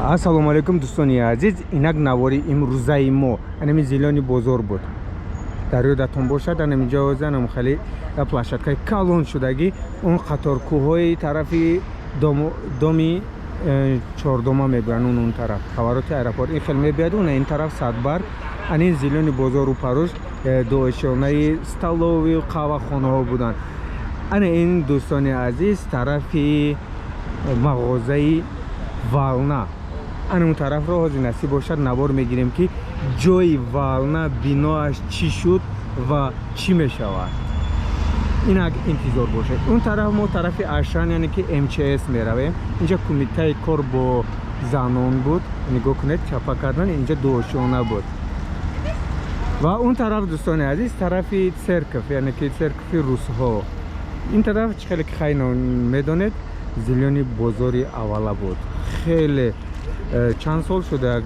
ассалому алейкум дӯстони азиз, инак навори имрӯзаи мо анами зелёни бозор буд. Дар ёдатон бошад, анами ҷозанам хали площадкаи калон шудаги он қаторкӯҳои тарафи доми чордома мебиён он тараф ҳавароти аэропорт ин хел мебиёд он ин тараф садбар анин зелёни бозору паруш доишонаи столовию қаҳвахонаҳо буданд. ана ин дӯстони азиз тарафи мағозаи волна ана он тарафро ҳозир насиб бошад навор мегирем ки ҷои волна биноаш чӣ шуд ва чӣ мешавад. инак интизор бошед. он тараф мо тарафи ашан яъне ки МЧС меравем. инҷа кумитаи кор бо занон буд. нигоҳ кунед, чапа кардан инҷа дуошона буд. ва он тараф дӯстони азиз тарафи церкв яъне ки церкви русҳо. ин тараф чӣ хеле ки хайнон медонед зелёни бозори аввала буд. хеле чанд сол шуда,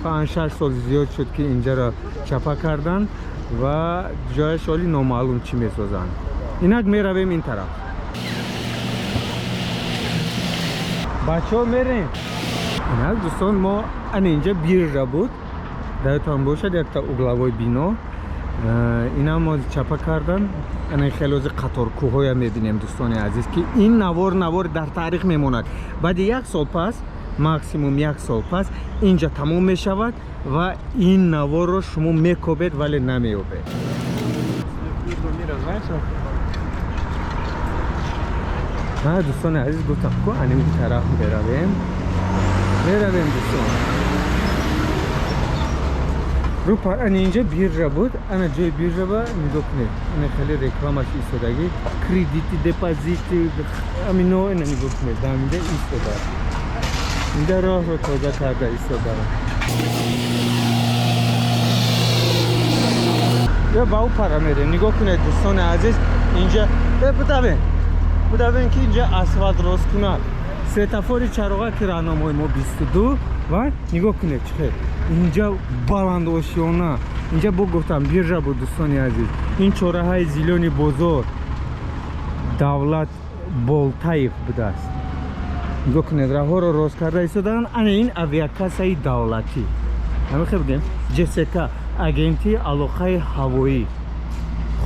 5-6 сол зиёд шуд ки инҷаро чапа кардан ва ҷояш оли номаълум чӣ месозанд. инак меравем ин тараф. бачаҳо мерем. инак дӯстон мо ана инҷа биржа буд. даётон бошад якта углавой бино. инам мо чапа кардан ана хеле ози қаторкӯҳоя мебинем дӯстони азиз ки ин навор дар таърих мемонад. баъди 1 сол пас максимум 1 сол пас инҷа тамом мешавад ва ин наворро шумо мекобед вале намеёбед. дӯстони азиз гуфтам ку анин тараф меравем дӯстон. рупар ана инҷа биржа буд. ана ҷои биржа ва нигоҳ кунед. ана хеле рекламаш истодаги кредити депозити амино ана нигоҳ кунед. дамида истода. инҷа роҳро тоза карда истода. я ба у пара мерем. нигоҳ кунед дӯстони азиз инҷа будавен ки инҷа асфалт рост кунад. светофори чароғаки раҳномои мо 22 ва нигоҳ кунед чихел инҷа баландошиёна. инҷа бо гуфтам биржа буд дӯстони азиз. ин чораҳаи зелёни бозор давлат болтаев будааст. нигоҳ кунед раҳҳоро рост карда истодаанд. ана ин авиакассаи давлатӣ ҳамихел бигем ЖСК агентии алоқаи ҳавоӣ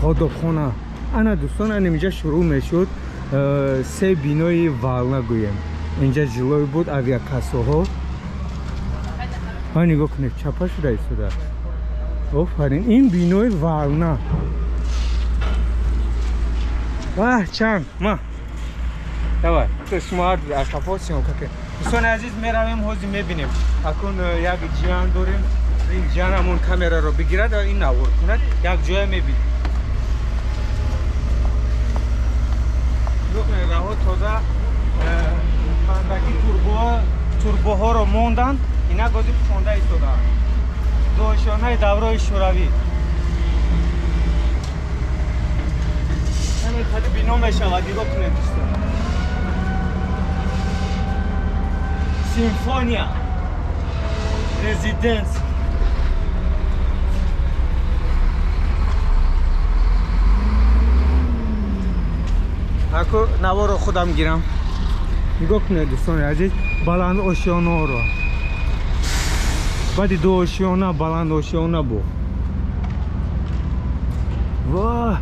ходобхона. ана дӯстон ана инҷа шурӯъ мешуд се бинои волна гӯем. инҷа жилой буд авиакассаҳо. ва нигоҳ кунед чапа шуда истодааст. офарин ин бинои волна. чанд ма давай то шумо ашафо сиёмка кунед. дӯстони азиз меравем ҳозир мебинем акун як ҷиан дорем. ин ҷианамон камераро бигирад ва ин навор кунад як ҷоя мебинем. раҳо тоза пандаги турбоҳоро монданд. инак ҳозир пушонда истодаанд. доишонаи даврои шӯравӣ. ҳамин бино мешавад. нигоҳ кунед дӯстон. симфония резиденс. аку наворо худам гирам. нигоҳ кунед дӯстони азиз баландошиёнаро. баъди дуошиёна баландошиёна бо. ва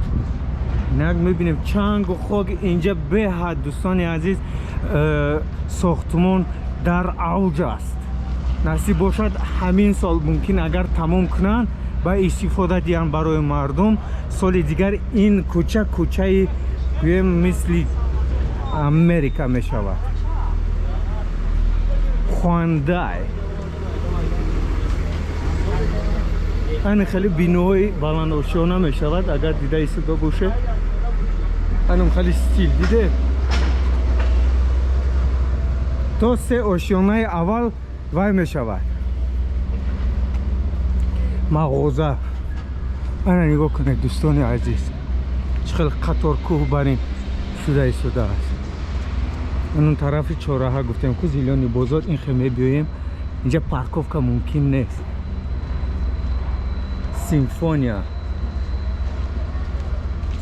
инак мебинем чангу хок инҷа беҳад дӯстони азиз сохтмон дар авҷ аст. насиб бошад ҳамин сол мумкин агар тамом кунанд ба истифода диҳанд барои мардум. соли дигар ин кӯчаи гӯем мисли Америка мешавад. Hyundai. ана хеле бинои баландошиёна мешавад. агар дида истода бошед анам хеле стил диде. то се ошиёнаи аввал вай мешавад. мағоза. ана нигоҳ кунед дӯстони азиз чӣ хел қаторкӯҳ бар ин шуда истодааст. он тарафи чораҳа гуфтем ку зелёни бозор ин хел мебиёем. инҷа парковка мумкин нест. симфония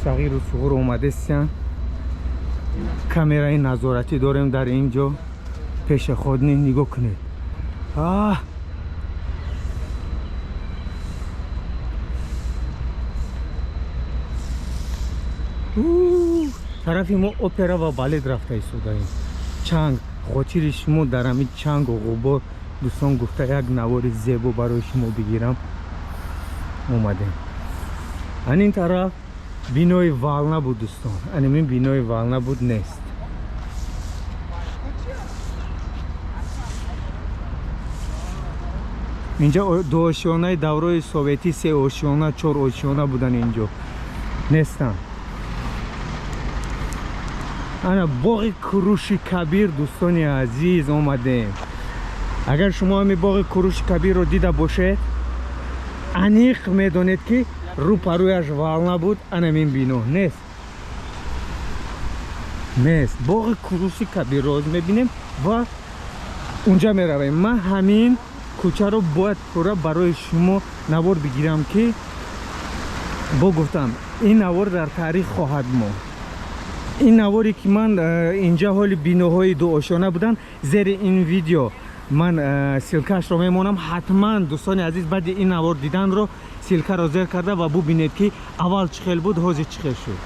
сағиру суғур омадестиян. камераи назоратӣ дорем дар ин ҷо. пешеходни нигоҳ кунед. тарафи мо опера ва балет рафта истодаем. Чанг хотири шумо дар ҳамин чангу ғубор дӯстон гуфта як навори зебо барои шумо бигирам омадем. Анин тараф бинои вална буд дӯстон. Анин бинои вална буд нест. инҷа ду ошиёнаи даврои советӣ 3 ошиёна 4 ошиёна будан инҷо нестанд. ана боғи Куруши Кабир дӯстони азиз омадем. агар шумо ҳами боғи Куруши Кабирро дида бошед аниқ медонед ки рӯпарӯяш вална буд. анамин бино нест. боғи Куруши Кабирро мебинем ва унҷа меравем. ман ҳамин кӯчаро бояд пурра барои шумо навор бигирам ки бо гуфтам ин навор дар таърих хоҳад монд. ин наворе ки ман инҷа ҳоли биноҳои дуошона буданд зери ин видео ман силкаашро мемонам. ҳатман дӯстони азиз баъди ин навор диданро силкаро зер карда ва бубинед ки аввал чӣ хел буд ҳозир чӣ хел шуд.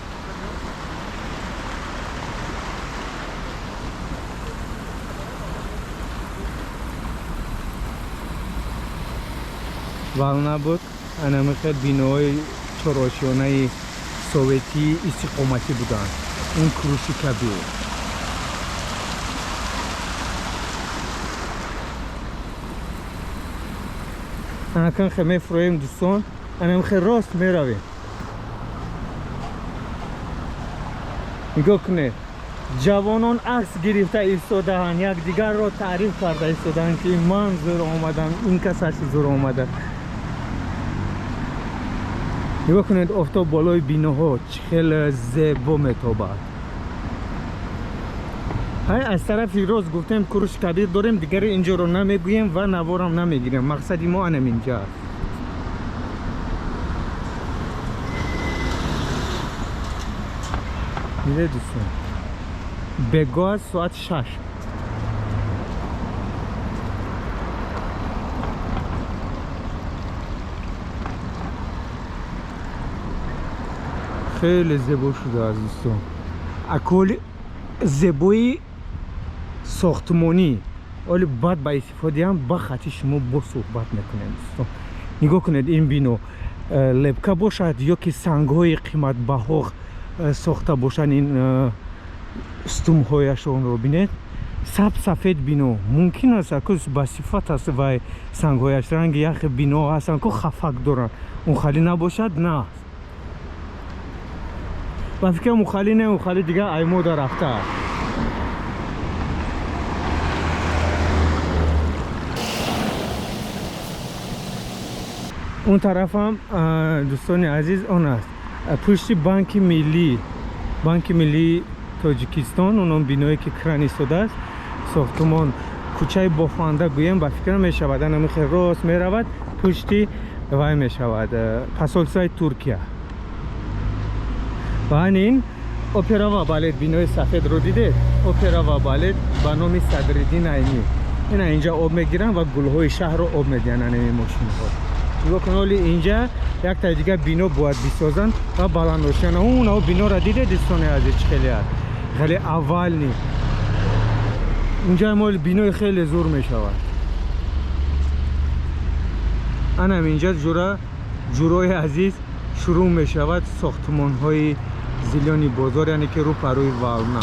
вална буд. анамихел биноҳои чорошонаи советии истиқоматӣ буданд. ин Куруши Кабир. анакан хе мефроем дӯстон. анамихел рост меравем. нигоҳ кунед. ҷавонон акс гирифта истодаанд, якдигарро таъриф карда истодаанд ки ман зур омадам, ин касаси зур омада. нигоҳ кунед офтоб болои биноҳо чӣ хел зебо метобад. ҳай аз тарафи рост гуфтем Куруши Кабир дорем, дигари инҷоро намегӯем ва наворам намегирем. мақсади мо анам инҷа аст. диде дӯстон бегоҳ аст соат 6. хеле зебо шудааст дӯстон. аколи зебои сохтмонӣ оли баъд ба истифодаам ба хати шумо бо суҳбат мекунем дӯстон. нигоҳ кунед ин бино лепка бошад ё ки сангҳои қиматбаҳо сохта бошанд. ин стумҳояшонро бинед сафед бино мумкин аст акус ба сифат аст вай сангҳояш ранги яхе бино ҳастанд ко хафак доранд. мухаллӣ набошад на ба фикр мухаллӣ не мухаллӣ дигар аймода рафтааст. اون طرف هم دوستان عزیز آن است پشت بانک ملی تاجیکستان. اونم بینایی که کران ایستاده است. ساختمان کوچه بافنده گویم به فکر می شود انم خیلی راست می رود پشتی وای می شود پاسولسای ترکیه. و این اپرا و بالت بینای سفید رو دیده. اپرا و بالت به نام صدرالدین عینی. اینا اینجا آب میگیرن و گلهای شهر رو آب میدن انمی ماشین ها. ولی اینجا یک تا دیگه بینو باید بسازن و بلند روشن. اون بینو را دیده دوستان عزیز خیلی است. خیلی اول نی. اینجا مال بینو خیلی زور میشود. انم اینجا جورای عزیز شروع میشود ساختمان های زیلانی بازار یعنی که رو پروی والنا.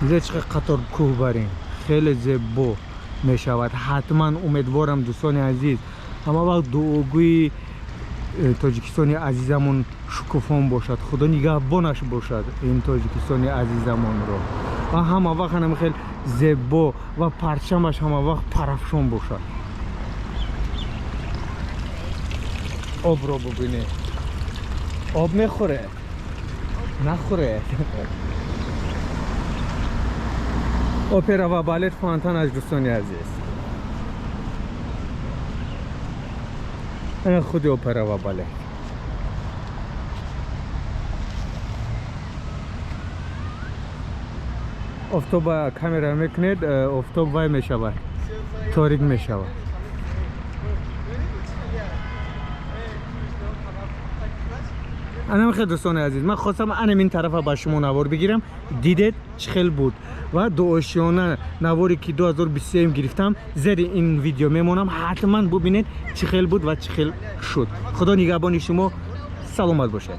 اینجا چقدر قطار کوه بریم. خیلی زیبا می شود. حتما امیدوارم دوستان عزیز اما وقت دعاگوی تاجیکستانی عزیزمون شکوفان باشد. خدا نگهبانش باشد این تاجیکستانی عزیزمون رو و همه وقت هم خیلی زیبا و پرچمش همه وقت پرافشان باشد. آب رو ببینید. آب میخوره نخوره. اپرا و بالت فانتان از دوستانی عزیز. این خود اپرا و بالت. офтоба камера мекунед, офтоб вай мешавад, торик мешавад. анам дӯстони азиз, ман хостам анамин тарафа ба шумо навор бигирам. Дидед чӣ хел буд ва дуошиёна наворе ки 2023 гирифтам зери ин видео мемонам. ҳатман бубинед чӣ хел буд ва чӣ хел шуд. Худо нигаҳбони шумо. саломат бошед.